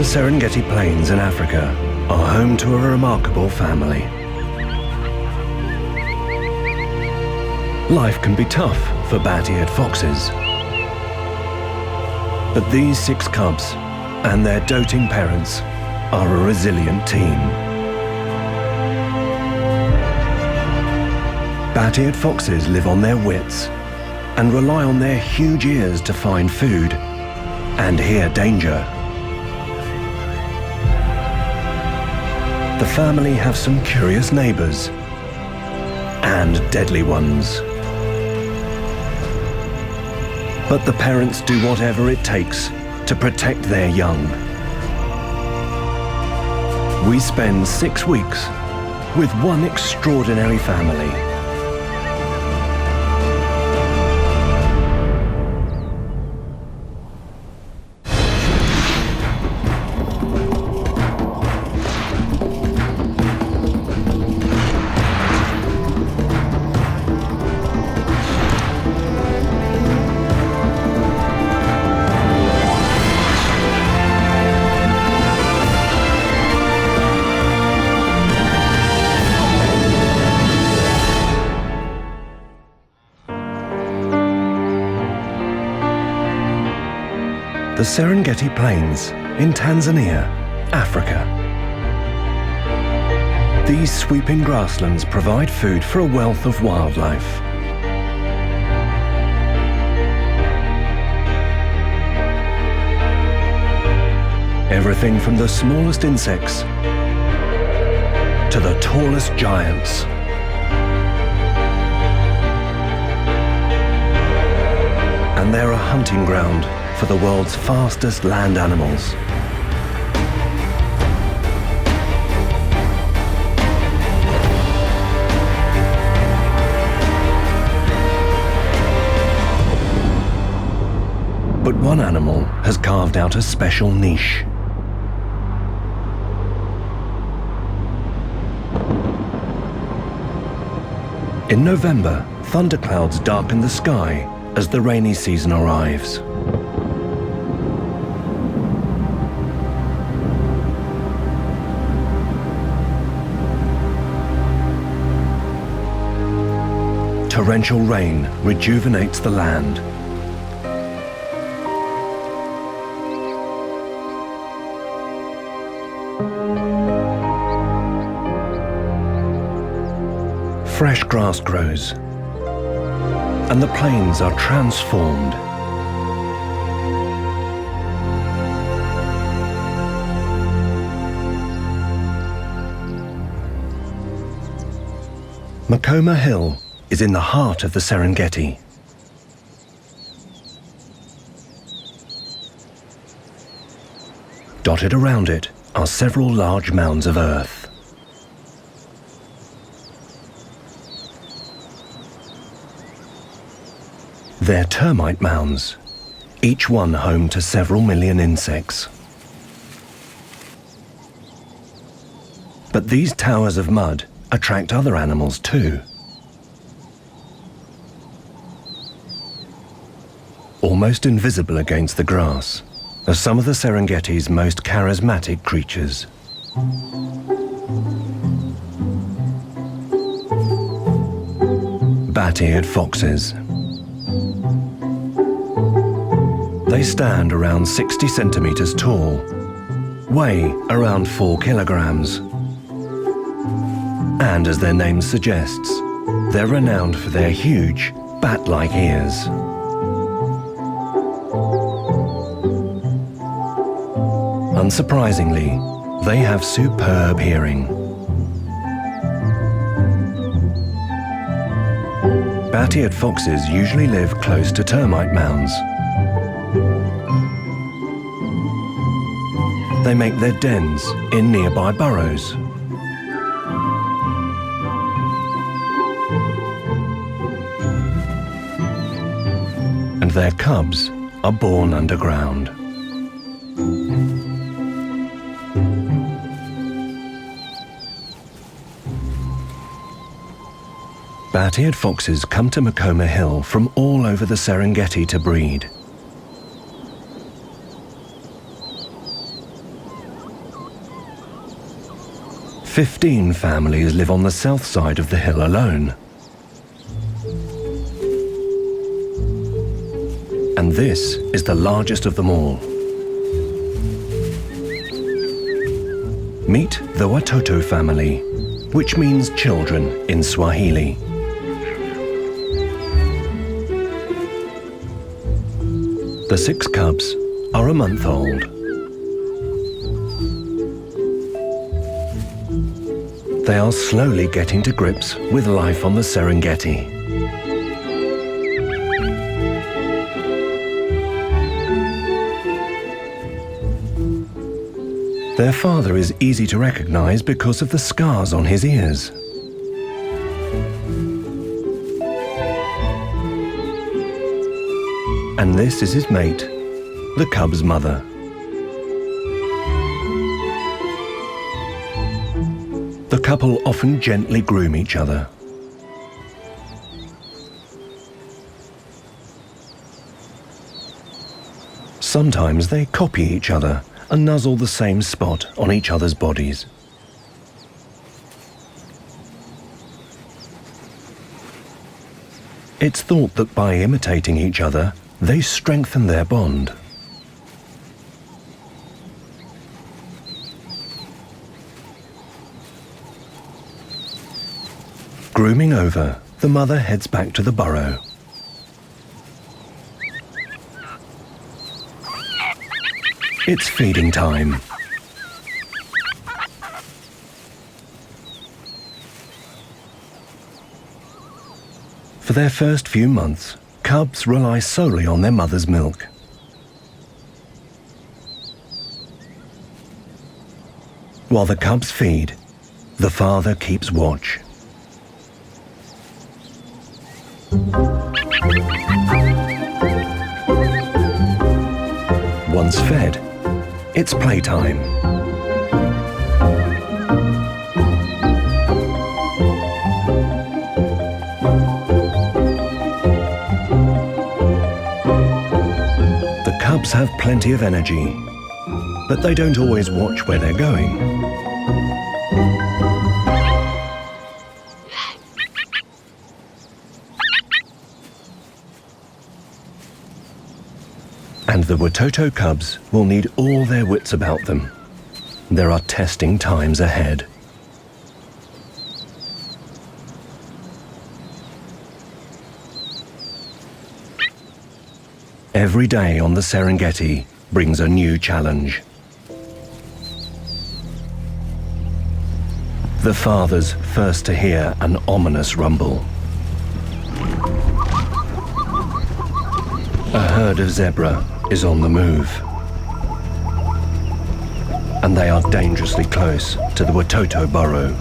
Serengeti Plains in Africa are home to a remarkable family. Life can be tough for bat-eared foxes. But these 6 cubs and their doting parents are a resilient team. Bat-eared foxes live on their wits and rely on their huge ears to find food and hear danger. The family have some curious neighbors and deadly ones. But the parents do whatever it takes to protect their young. We spend 6 weeks with one extraordinary family. The Serengeti Plains in Tanzania, Africa. These sweeping grasslands provide food for a wealth of wildlife. Everything from the smallest insects to the tallest giants. And they're a hunting ground for the world's fastest land animals. But one animal has carved out a special niche. In November, thunderclouds darken the sky as the rainy season arrives. Torrential rain rejuvenates the land. Fresh grass grows, and the plains are transformed. Makoma Hill is in the heart of the Serengeti. Dotted around it are several large mounds of earth. They're termite mounds, each one home to several million insects. But these towers of mud attract other animals too. Almost invisible against the grass are some of the Serengeti's most charismatic creatures. Bat-eared foxes. They stand around 60 centimeters tall, weigh around 4 kilograms. And as their name suggests, they're renowned for their huge, bat-like ears. Unsurprisingly, they have superb hearing. Bat-eared foxes usually live close to termite mounds. They make their dens in nearby burrows. And their cubs are born underground. Bat-eared foxes come to Makoma Hill from all over the Serengeti to breed. 15 families live on the south side of the hill alone. And this is the largest of them all. Meet the Watoto family, which means children in Swahili. The 6 cubs are a month old. They are slowly getting to grips with life on the Serengeti. Their father is easy to recognize because of the scars on his ears. And this is his mate, the cub's mother. The couple often gently groom each other. Sometimes they copy each other and nuzzle the same spot on each other's bodies. It's thought that by imitating each other, they strengthen their bond. Grooming over, the mother heads back to the burrow. It's feeding time. For their first few months, cubs rely solely on their mother's milk. While the cubs feed, the father keeps watch. Once fed, it's playtime. The cubs have plenty of energy, but they don't always watch where they're going. And the Watoto cubs will need all their wits about them. There are testing times ahead. Every day on the Serengeti brings a new challenge. The father's first to hear an ominous rumble. A herd of zebra is on the move. And they are dangerously close to the Watoto burrow.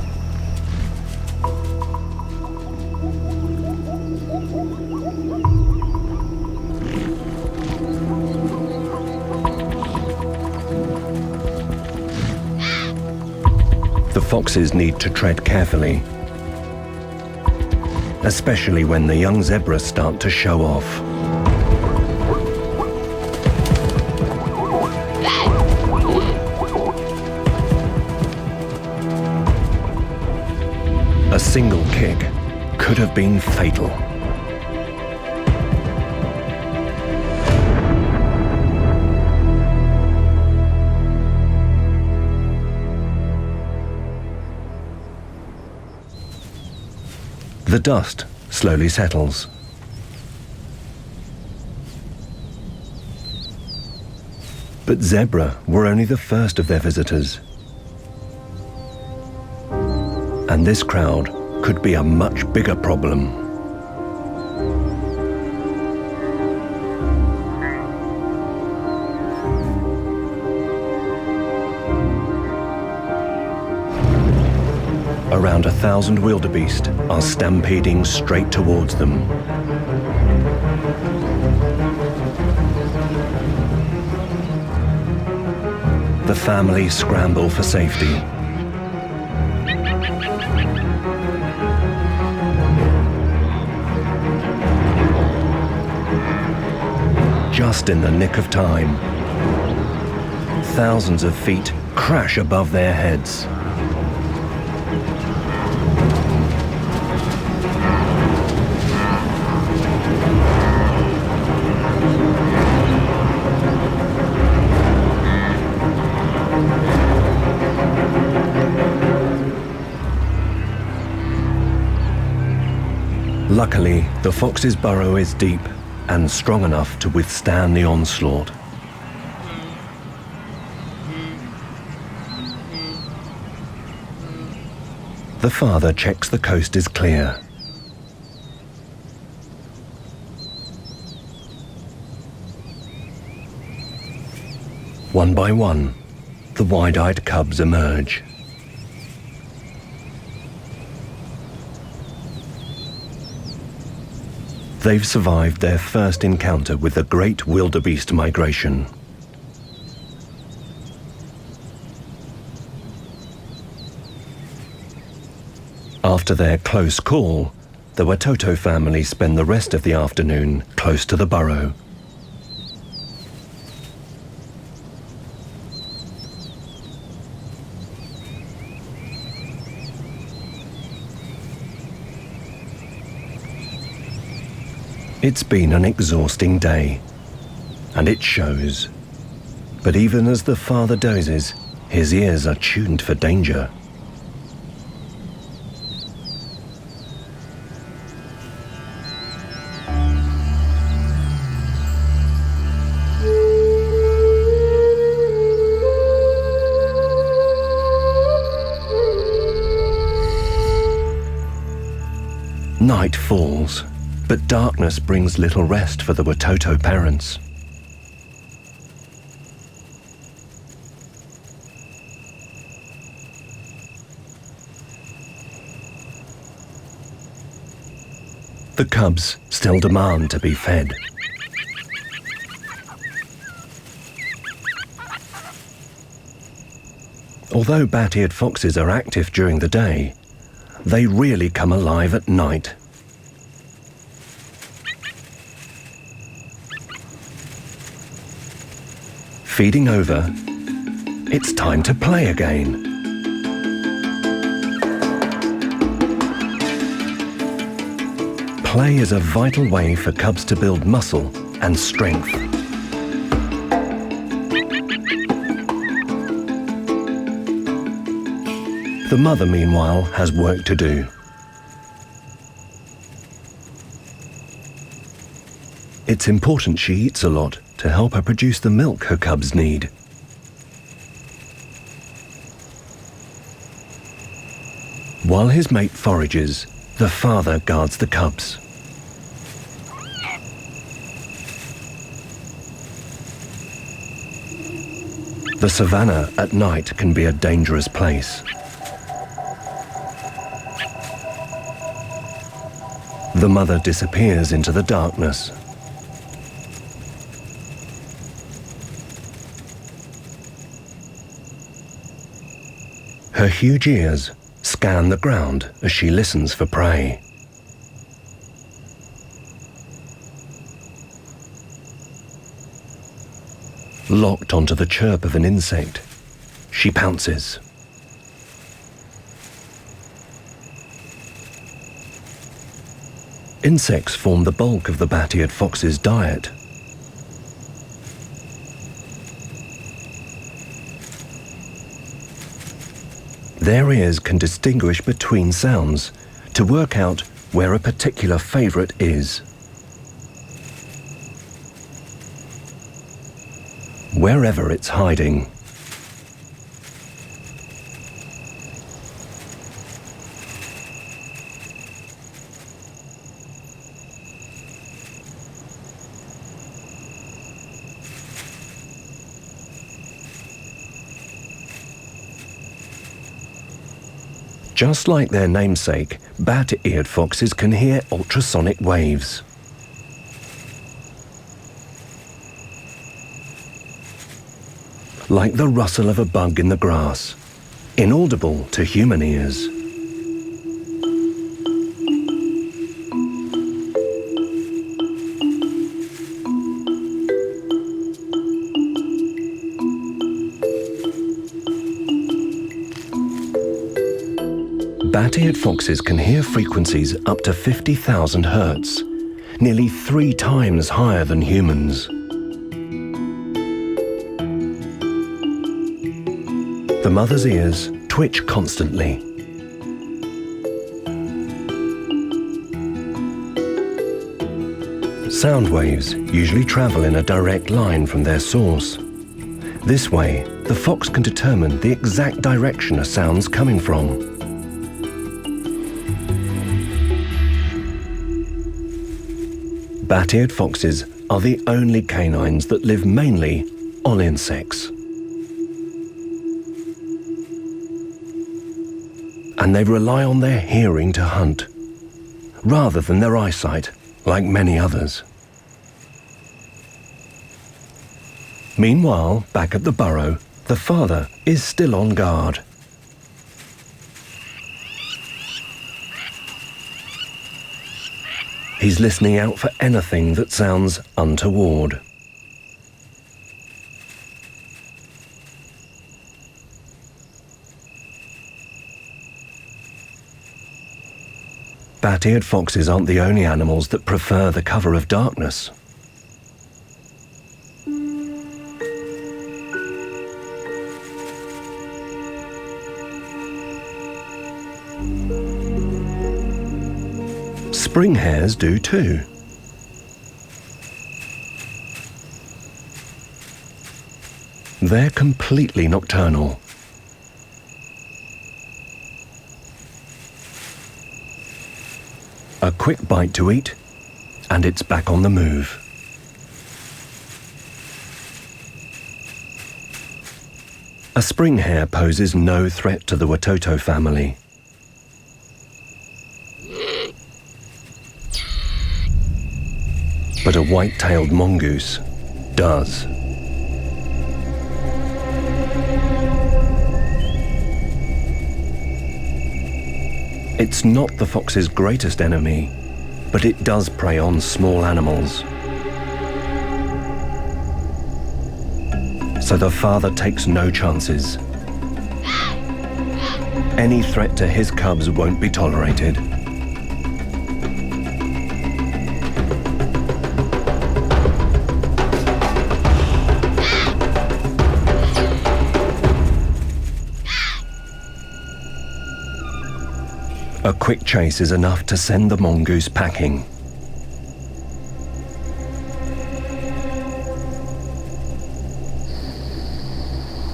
The foxes need to tread carefully, especially when the young zebras start to show off. A single kick could have been fatal. The dust slowly settles. But zebra were only the first of their visitors. And this crowd could be a much bigger problem. Around 1,000 wildebeest are stampeding straight towards them. The family scramble for safety. Just in the nick of time, thousands of feet crash above their heads. Luckily, the fox's burrow is deep and strong enough to withstand the onslaught. The father checks the coast is clear. One by one, the wide-eyed cubs emerge. They've survived their first encounter with the great wildebeest migration. After their close call, the Watoto family spend the rest of the afternoon close to the burrow. It's been an exhausting day, and it shows. But even as the father dozes, his ears are tuned for danger. Night falls, but darkness brings little rest for the Watoto parents. The cubs still demand to be fed. Although bat-eared foxes are active during the day, they really come alive at night. Feeding over, it's time to play again. Play is a vital way for cubs to build muscle and strength. The mother, meanwhile, has work to do. It's important she eats a lot to help her produce the milk her cubs need. While his mate forages, the father guards the cubs. The savannah at night can be a dangerous place. The mother disappears into the darkness. Her huge ears scan the ground as she listens for prey. Locked onto the chirp of an insect, she pounces. Insects form the bulk of the bat-eared fox's diet. Their ears can distinguish between sounds to work out where a particular favorite is. Wherever it's hiding. Just like their namesake, bat-eared foxes can hear ultrasonic waves. Like the rustle of a bug in the grass, inaudible to human ears. Bat-eared foxes can hear frequencies up to 50,000 hertz, nearly 3 times higher than humans. The mother's ears twitch constantly. Sound waves usually travel in a direct line from their source. This way, the fox can determine the exact direction a sound's coming from. Bat-eared foxes are the only canines that live mainly on insects. And they rely on their hearing to hunt, rather than their eyesight, like many others. Meanwhile, back at the burrow, the father is still on guard. He's listening out for anything that sounds untoward. Bat-eared foxes aren't the only animals that prefer the cover of darkness. Spring hares do too. They're completely nocturnal. A quick bite to eat, and it's back on the move. A spring hare poses no threat to the Watoto family. But a white-tailed mongoose does. It's not the fox's greatest enemy, but it does prey on small animals. So the father takes no chances. Any threat to his cubs won't be tolerated. A quick chase is enough to send the mongoose packing.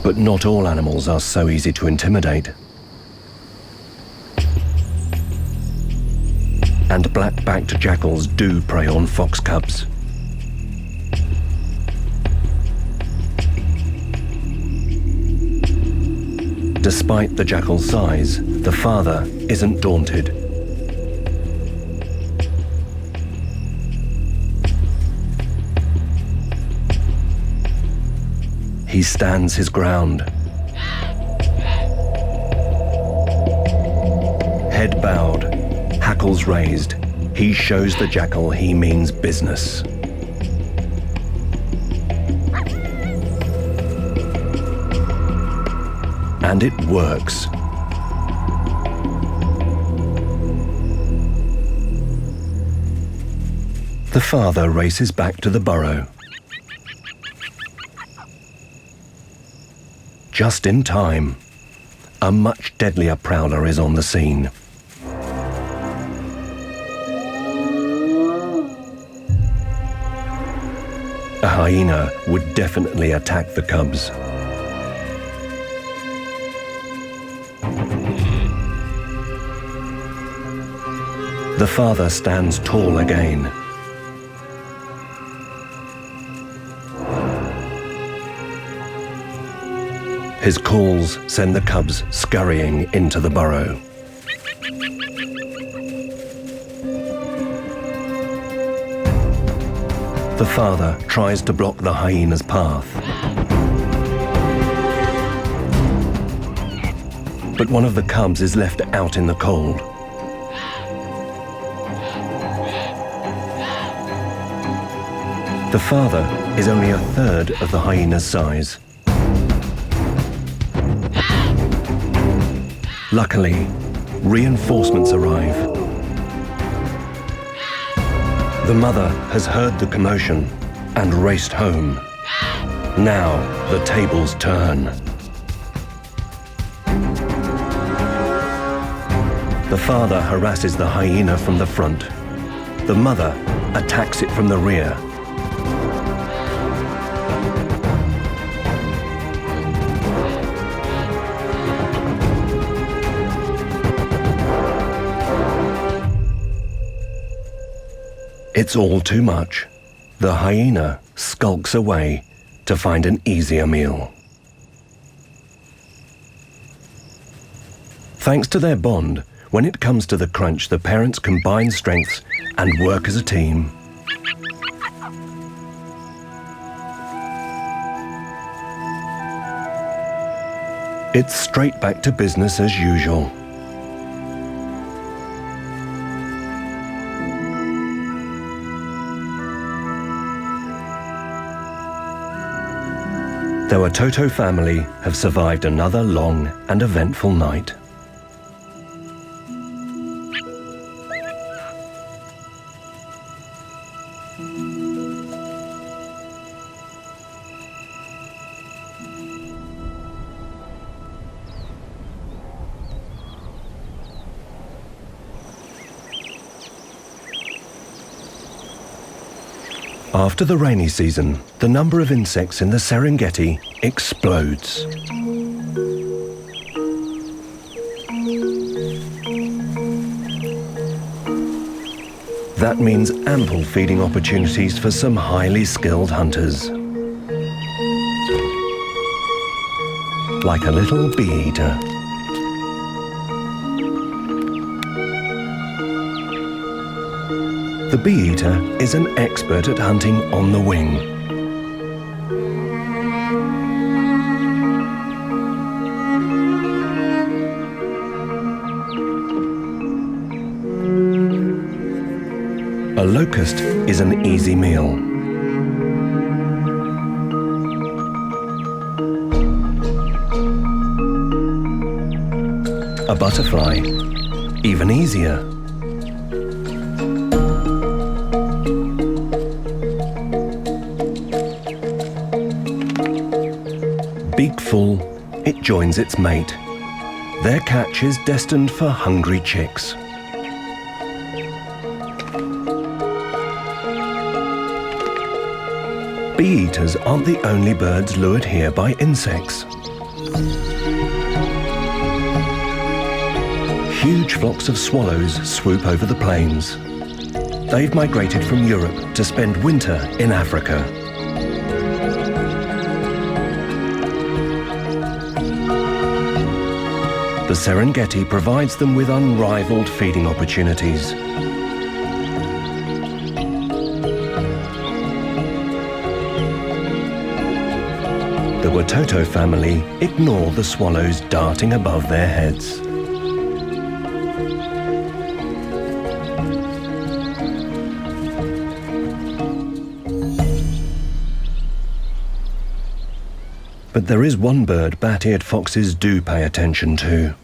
But not all animals are so easy to intimidate. And black-backed jackals do prey on fox cubs. Despite the jackal's size, the father isn't daunted. He stands his ground. Head bowed, hackles raised, he shows the jackal he means business. And it works. The father races back to the burrow. Just in time. A much deadlier prowler is on the scene. A hyena would definitely attack the cubs. The father stands tall again. His calls send the cubs scurrying into the burrow. The father tries to block the hyena's path. But one of the cubs is left out in the cold. The father is only a third of the hyena's size. Luckily, reinforcements arrive. The mother has heard the commotion and raced home. Now the tables turn. The father harasses the hyena from the front. The mother attacks it from the rear. It's all too much. The hyena skulks away to find an easier meal. Thanks to their bond, when it comes to the crunch, the parents combine strengths and work as a team. It's straight back to business as usual. The Watoto family have survived another long and eventful night. After the rainy season, the number of insects in the Serengeti explodes. That means ample feeding opportunities for some highly skilled hunters. Like a little bee eater. The bee eater is an expert at hunting on the wing. A locust is an easy meal. A butterfly, even easier. Beak full, it joins its mate. Their catch is destined for hungry chicks. Bee eaters aren't the only birds lured here by insects. Huge flocks of swallows swoop over the plains. They've migrated from Europe to spend winter in Africa. The Serengeti provides them with unrivaled feeding opportunities. The Watoto family ignore the swallows darting above their heads. But there is one bird bat-eared foxes do pay attention to.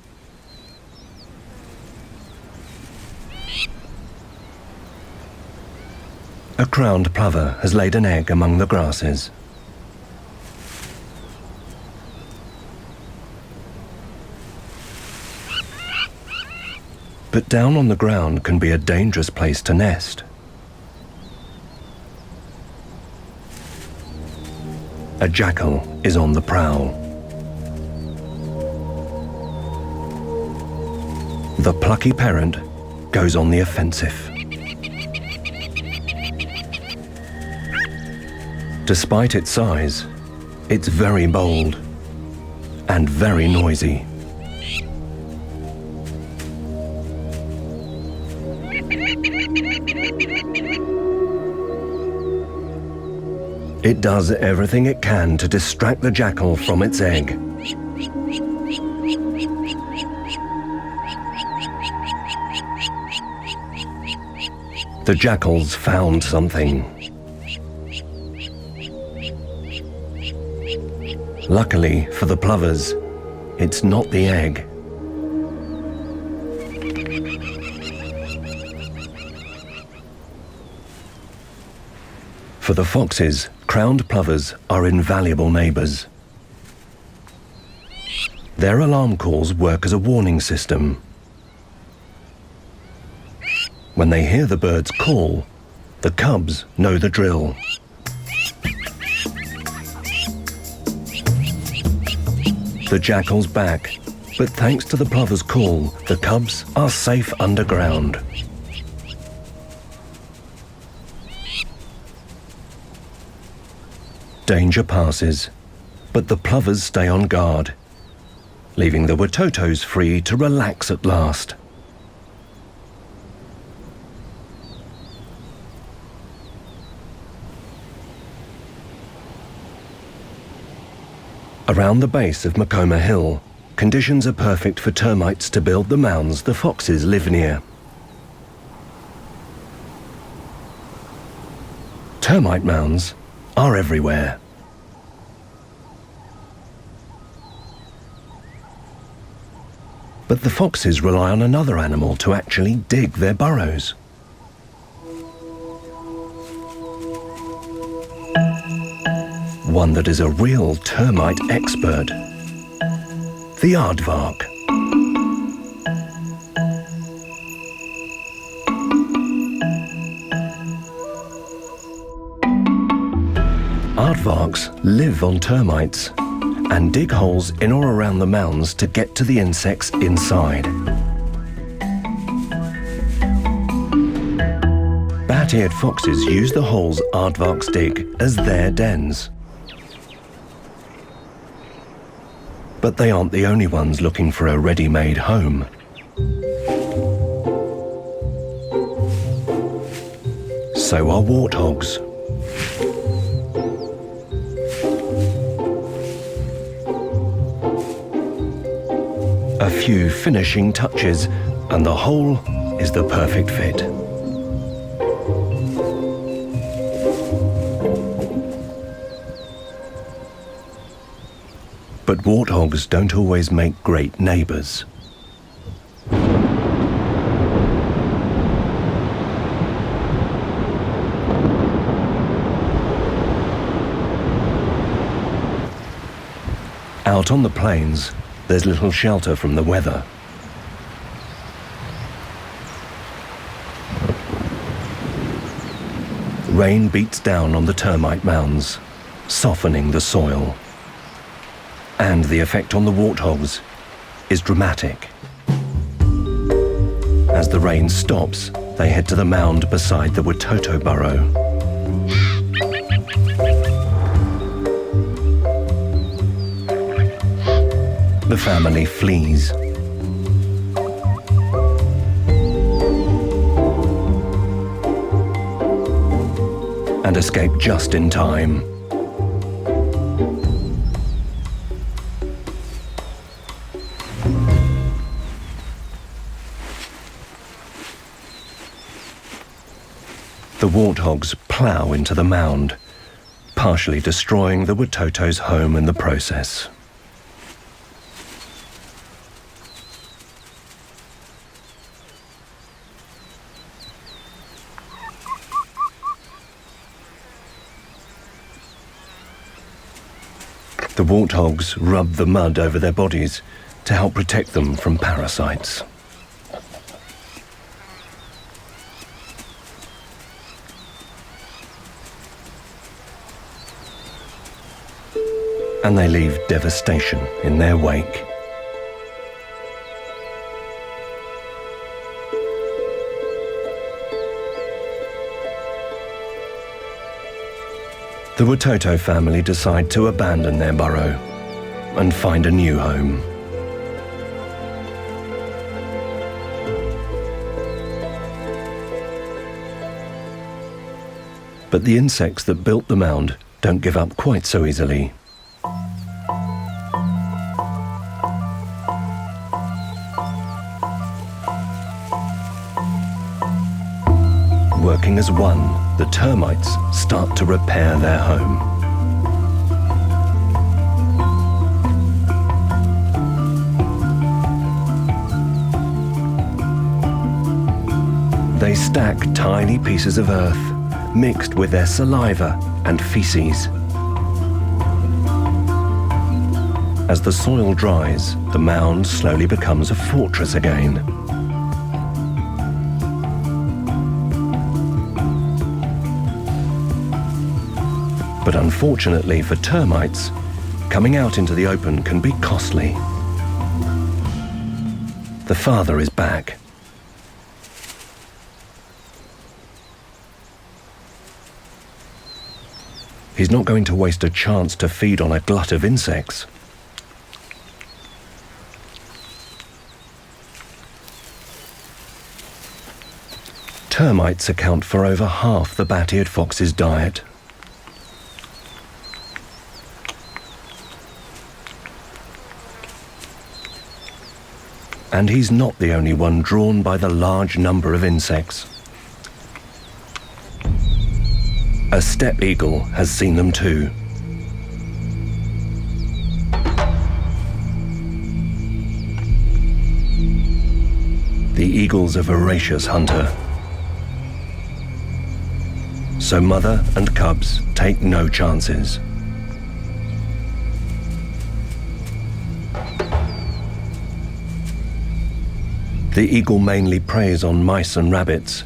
A crowned plover has laid an egg among the grasses. But down on the ground can be a dangerous place to nest. A jackal is on the prowl. The plucky parent goes on the offensive. Despite its size, it's very bold and very noisy. It does everything it can to distract the jackal from its egg. The jackal's found something. Luckily for the plovers, it's not the egg. For the foxes, crowned plovers are invaluable neighbors. Their alarm calls work as a warning system. When they hear the birds call, The cubs know the drill. The jackal's back, but thanks to the plover's call, the cubs are safe underground. Danger passes, but the plovers stay on guard, leaving the Watotos free to relax at last. Around the base of Makoma Hill, conditions are perfect for termites to build the mounds the foxes live near. Termite mounds are everywhere. But the foxes rely on another animal to actually dig their burrows. One that is a real termite expert. The aardvark. Aardvarks live on termites and dig holes in or around the mounds to get to the insects inside. Bat-eared foxes use the holes aardvarks dig as their dens. But they aren't the only ones looking for a ready-made home. So are warthogs. A few finishing touches, and the hole is the perfect fit. But warthogs don't always make great neighbours. Out on the plains, there's little shelter from the weather. Rain beats down on the termite mounds, softening the soil. And the effect on the warthogs is dramatic. As the rain stops, they head to the mound beside the Watoto burrow. The family flees. And escape just in time. The warthogs plough into the mound, partially destroying the Watoto's home in the process. The warthogs rub the mud over their bodies to help protect them from parasites. And they leave devastation in their wake. The Watoto family decide to abandon their burrow and find a new home. But the insects that built the mound don't give up quite so easily. Working as one, the termites start to repair their home. They stack tiny pieces of earth, mixed with their saliva and feces. As the soil dries, the mound slowly becomes a fortress again. But unfortunately for termites, coming out into the open can be costly. The father is back. He's not going to waste a chance to feed on a glut of insects. Termites account for over half the bat-eared fox's diet. And he's not the only one drawn by the large number of insects. A steppe eagle has seen them too. The eagle's a voracious hunter. So mother and cubs take no chances. The eagle mainly preys on mice and rabbits,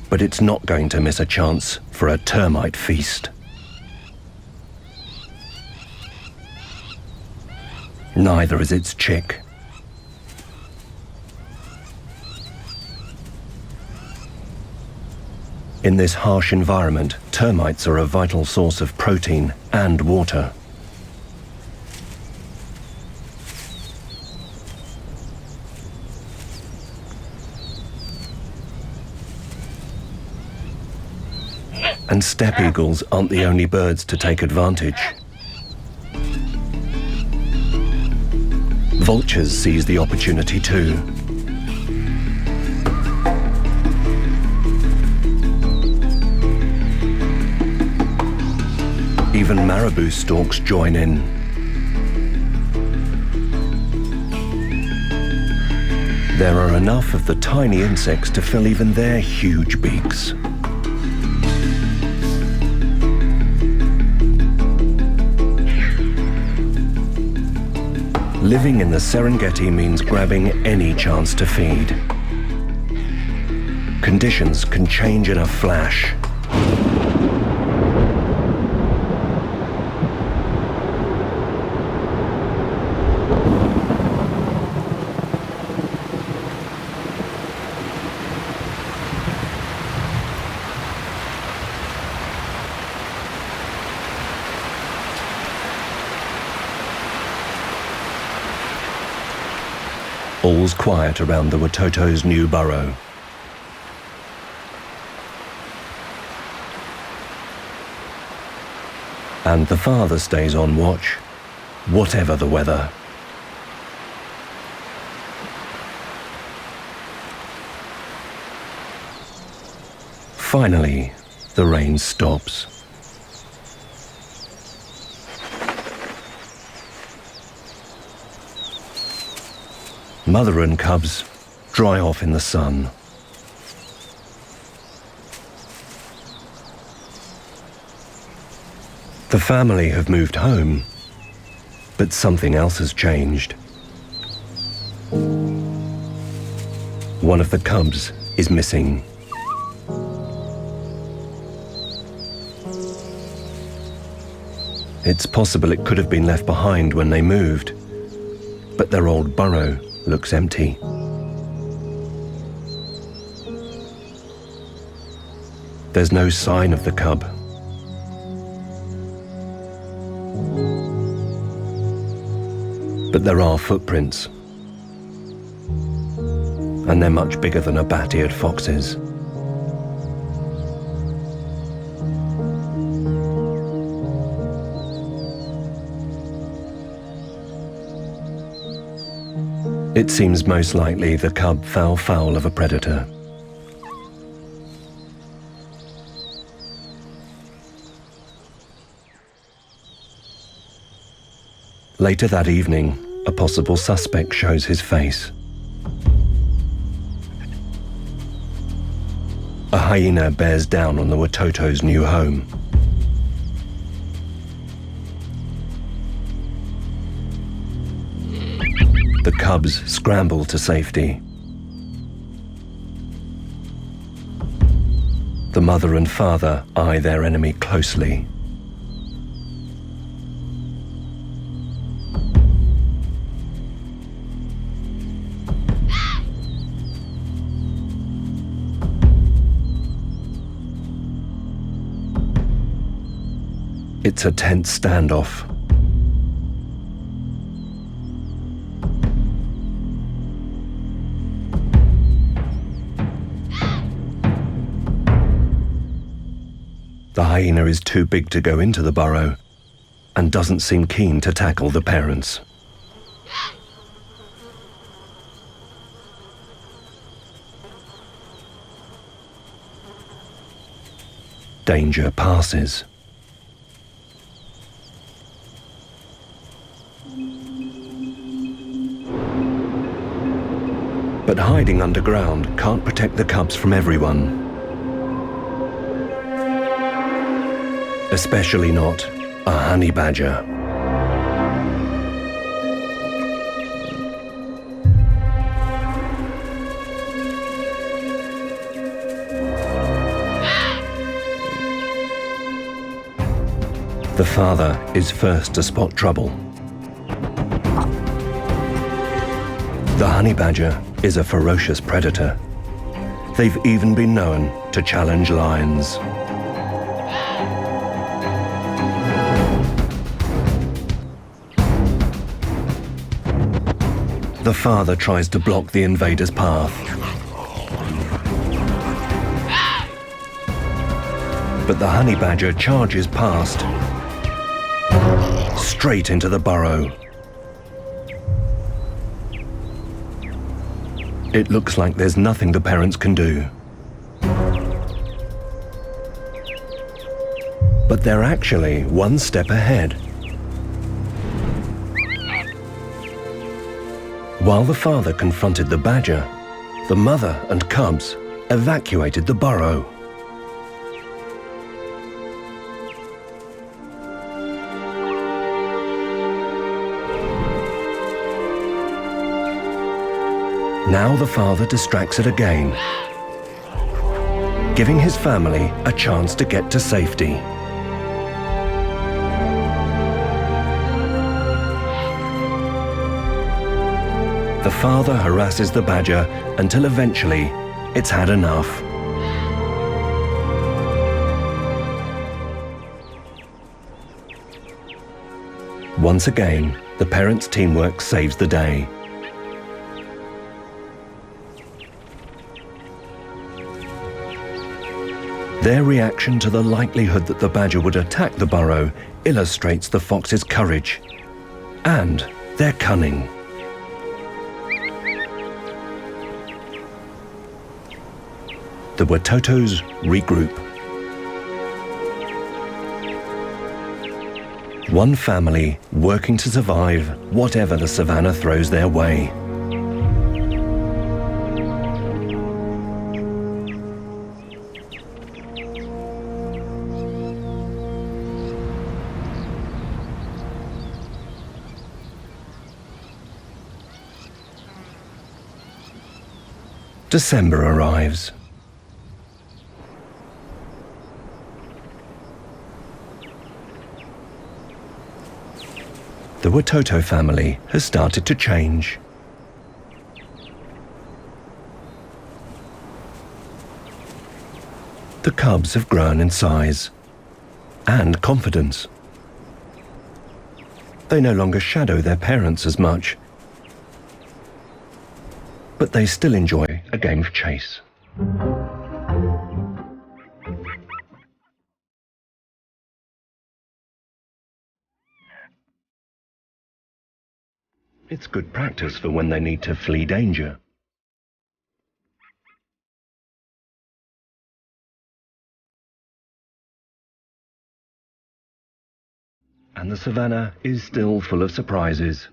but it's not going to miss a chance for a termite feast. Neither is its chick. In this harsh environment, termites are a vital source of protein and water. And steppe eagles aren't the only birds to take advantage. Vultures seize the opportunity too. Even marabou storks join in. There are enough of the tiny insects to fill even their huge beaks. Living in the Serengeti means grabbing any chance to feed. Conditions can change in a flash. All's quiet around the Watoto's new burrow. And the father stays on watch, whatever the weather. Finally, the rain stops. Mother and cubs dry off in the sun. The family have moved home, but something else has changed. One of the cubs is missing. It's possible it could have been left behind when they moved, but their old burrow looks empty. There's no sign of the cub. But there are footprints. And they're much bigger than a bat-eared fox's. It seems most likely the cub fell foul of a predator. Later that evening, a possible suspect shows his face. A hyena bears down on the Watoto's new home. The cubs scramble to safety. The mother and father eye their enemy closely. It's a tense standoff. The hyena is too big to go into the burrow and doesn't seem keen to tackle the parents. Danger passes. But hiding underground can't protect the cubs from everyone. Especially not a honey badger. The father is first to spot trouble. The honey badger is a ferocious predator. They've even been known to challenge lions. The father tries to block the invader's path. But the honey badger charges past, straight into the burrow. It looks like there's nothing the parents can do. But they're actually one step ahead. While the father confronted the badger, the mother and cubs evacuated the burrow. Now the father distracts it again, giving his family a chance to get to safety. The father harasses the badger until eventually it's had enough. Once again, the parents' teamwork saves the day. Their reaction to the likelihood that the badger would attack the burrow illustrates the fox's courage and their cunning. The Watotos regroup. One family working to survive whatever the savannah throws their way. December arrives. The Watoto family has started to change. The cubs have grown in size and confidence. They no longer shadow their parents as much, but they still enjoy a game of chase. It's good practice for when they need to flee danger. And the savannah is still full of surprises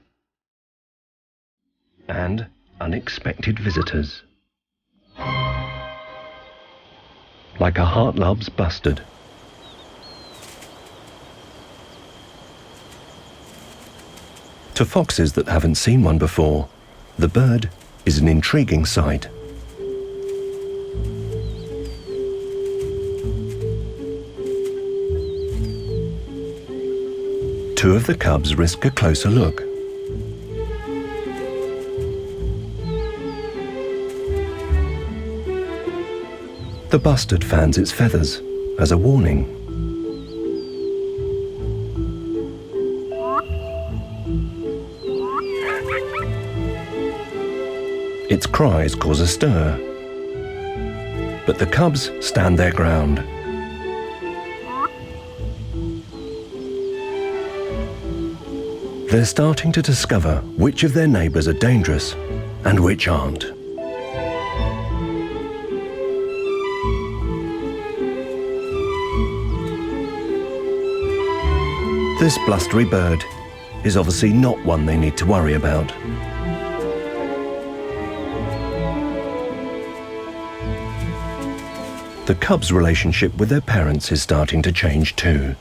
and unexpected visitors. Like a Hartlub's bustard. To foxes that haven't seen one before, the bird is an intriguing sight. Two of the cubs risk a closer look. The bustard fans its feathers as a warning. Its cries cause a stir. But the cubs stand their ground. They're starting to discover which of their neighbours are dangerous and which aren't. This blustery bird is obviously not one they need to worry about. The cubs' relationship with their parents is starting to change too.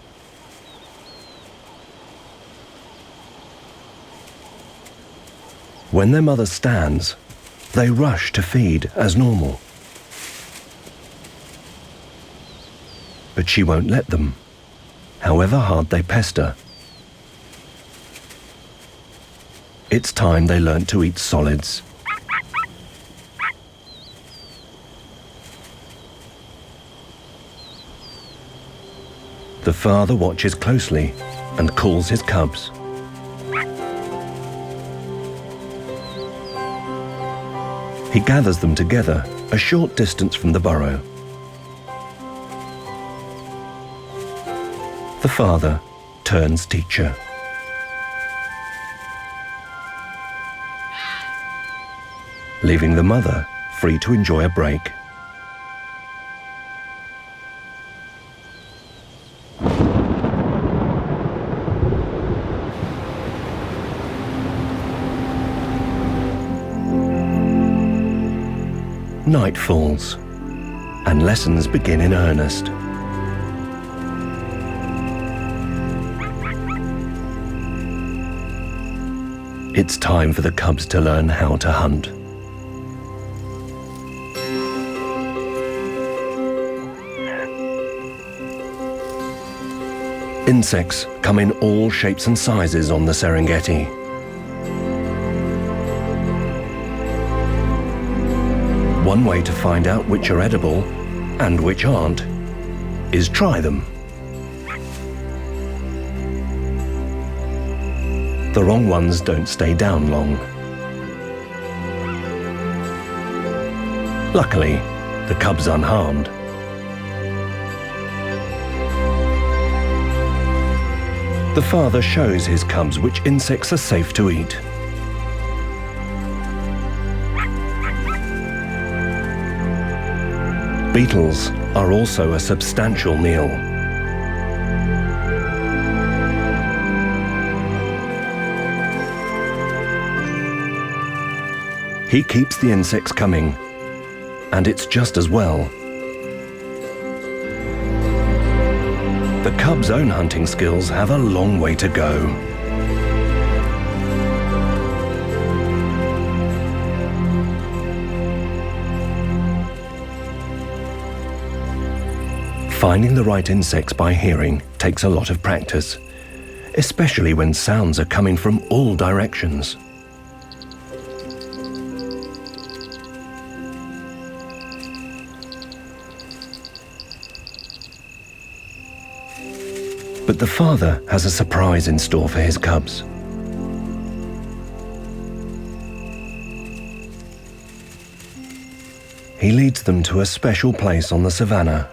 When their mother stands, they rush to feed as normal. But she won't let them, however hard they pester. It's time they learnt to eat solids. The father watches closely and calls his cubs. He gathers them together a short distance from the burrow. The father turns teacher. Leaving the mother free to enjoy a break. Night falls, and lessons begin in earnest. It's time for the cubs to learn how to hunt. Insects come in all shapes and sizes on the Serengeti. One way to find out which are edible and which aren't is try them. The wrong ones don't stay down long. Luckily, the cub's unharmed. The father shows his cubs which insects are safe to eat. Beetles are also a substantial meal. He keeps the insects coming, and it's just as well. The cub's own hunting skills have a long way to go. Finding the right insects by hearing takes a lot of practice, especially when sounds are coming from all directions. But the father has a surprise in store for his cubs. He leads them to a special place on the savannah,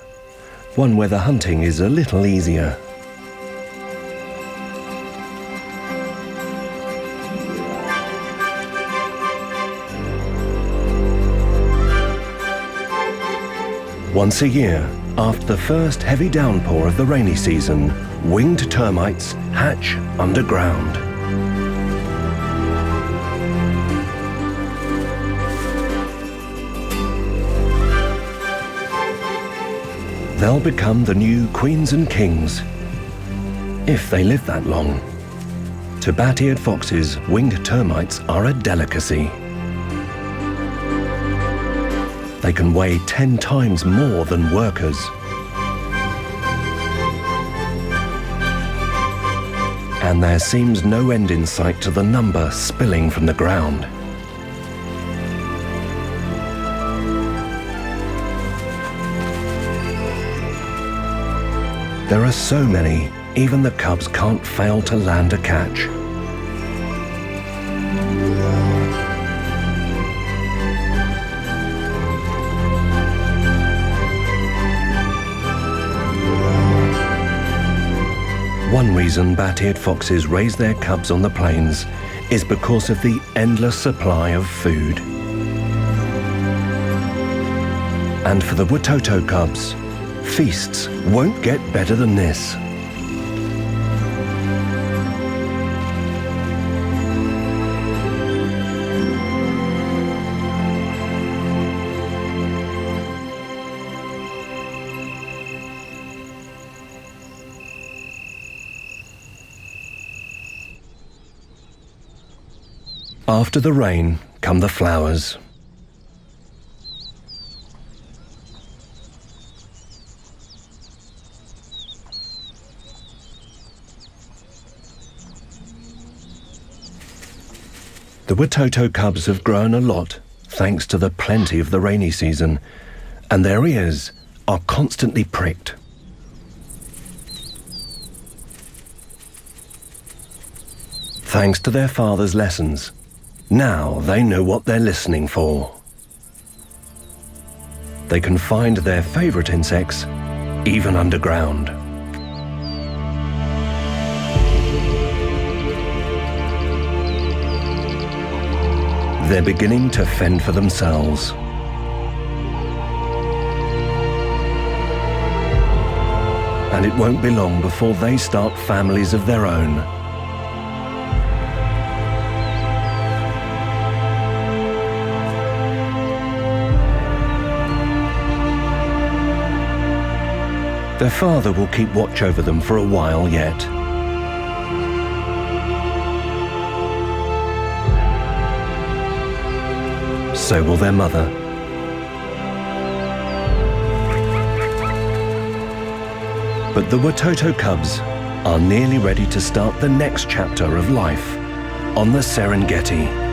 one where the hunting is a little easier. Once a year, after the first heavy downpour of the rainy season, winged termites hatch underground. They'll become the new queens and kings, if they live that long. To bat-eared foxes, winged termites are a delicacy. They can weigh 10 times more than workers. And there seems no end in sight to the number spilling from the ground. There are so many, even the cubs can't fail to land a catch. One reason bat-eared foxes raise their cubs on the plains is because of the endless supply of food. And for the Watoto cubs, feasts won't get better than this. After the rain come the flowers. The Watoto cubs have grown a lot thanks to the plenty of the rainy season, and their ears are constantly pricked. Thanks to their father's lessons, now they know what they're listening for. They can find their favorite insects even underground. They're beginning to fend for themselves. And it won't be long before they start families of their own. Their father will keep watch over them for a while yet. So will their mother. But the Watoto cubs are nearly ready to start the next chapter of life on the Serengeti.